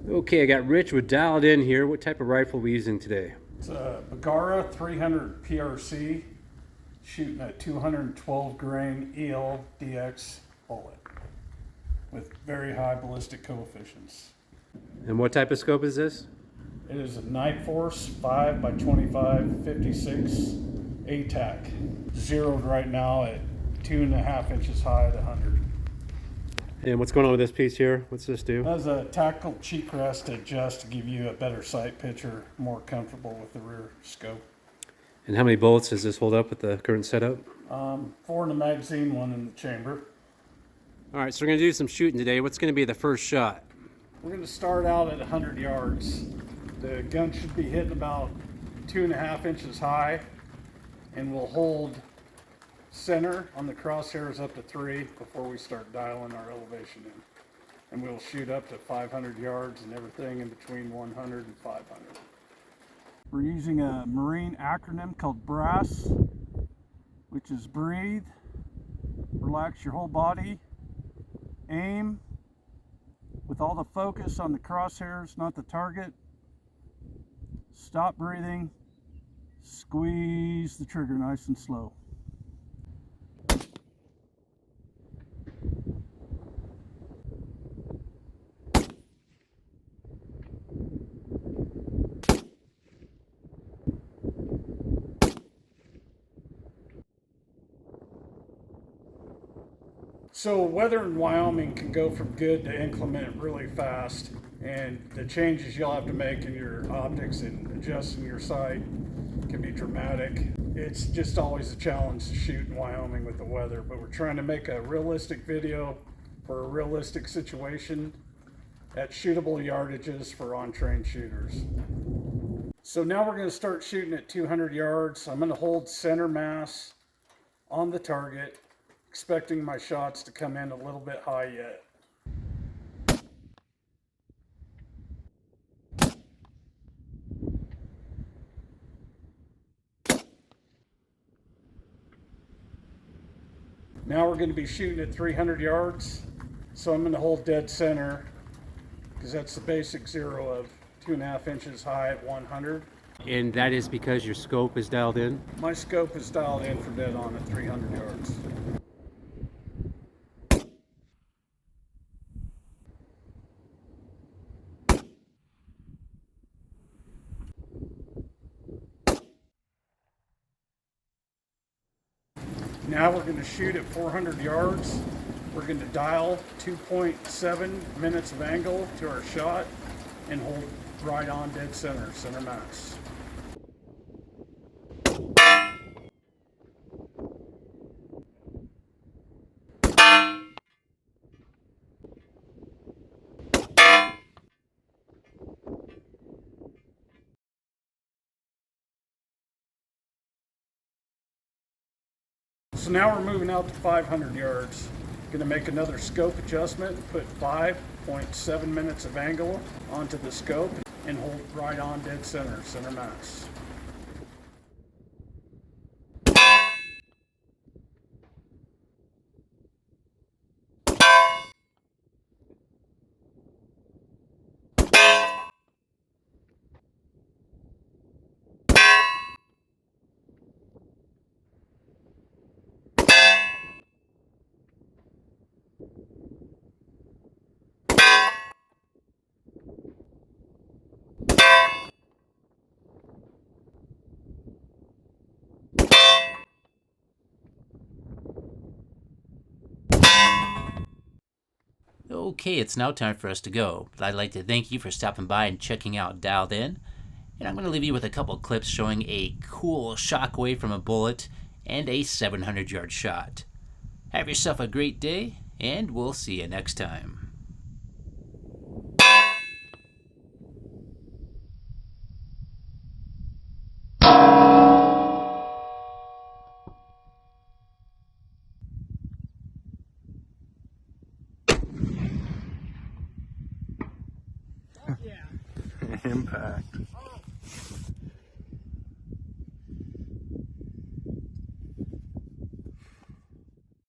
Okay, I got Rich with Dialed In here. What type of rifle are we using today? It's a Bergara 300 PRC shooting a 212 grain ELDX bullet with very high ballistic coefficients. And what type of scope is this? It is a Nightforce 5x25 56 ATAC, zeroed right now at 2.5 inches high at 100. And what's going on with this piece here? What's this do? That's a tactical cheek rest to adjust to give you a better sight picture, more comfortable with the rear scope. And how many bullets does this hold up with the current setup? 4 in the magazine, 1 in the chamber. All right, so we're going to do some shooting today. What's going to be the first shot? We're going to start out at 100 yards. The gun should be hitting about 2.5 inches high, and we'll hold center on the crosshairs up to 3 before we start dialing our elevation in. And we'll shoot up to 500 yards and everything in between 100 and 500. We're using a Marine acronym called BRASS, which is breathe, relax your whole body, aim with all the focus on the crosshairs, not the target, stop breathing, squeeze the trigger nice and slow. So weather in Wyoming can go from good to inclement really fast, and the changes you'll have to make in your optics and adjusting your sight can be dramatic. It's just always a challenge to shoot in Wyoming with the weather, but we're trying to make a realistic video for a realistic situation at shootable yardages for on-train shooters. So now we're going to start shooting at 200 yards. I'm going to hold center mass on the target, expecting my shots to come in a little bit high yet. Now we're going to be shooting at 300 yards, so I'm going to hold dead center because that's the basic zero of 2.5 inches high at 100. And that is because your scope is dialed in? My scope is dialed in for dead on at 300 yards. Now we're going to shoot at 400 yards. We're going to dial 2.7 minutes of angle to our shot and hold right on dead center, center mass. So now we're moving out to 500 yards. Going to make another scope adjustment, put 5.7 minutes of angle onto the scope and hold right on dead center, center mass. Okay, it's now time for us to go, but I'd like to thank you for stopping by and checking out Dialed In. And I'm going to leave you with a couple clips showing a cool shockwave from a bullet and a 700-yard shot. Have yourself a great day, and we'll see you next time. Impact.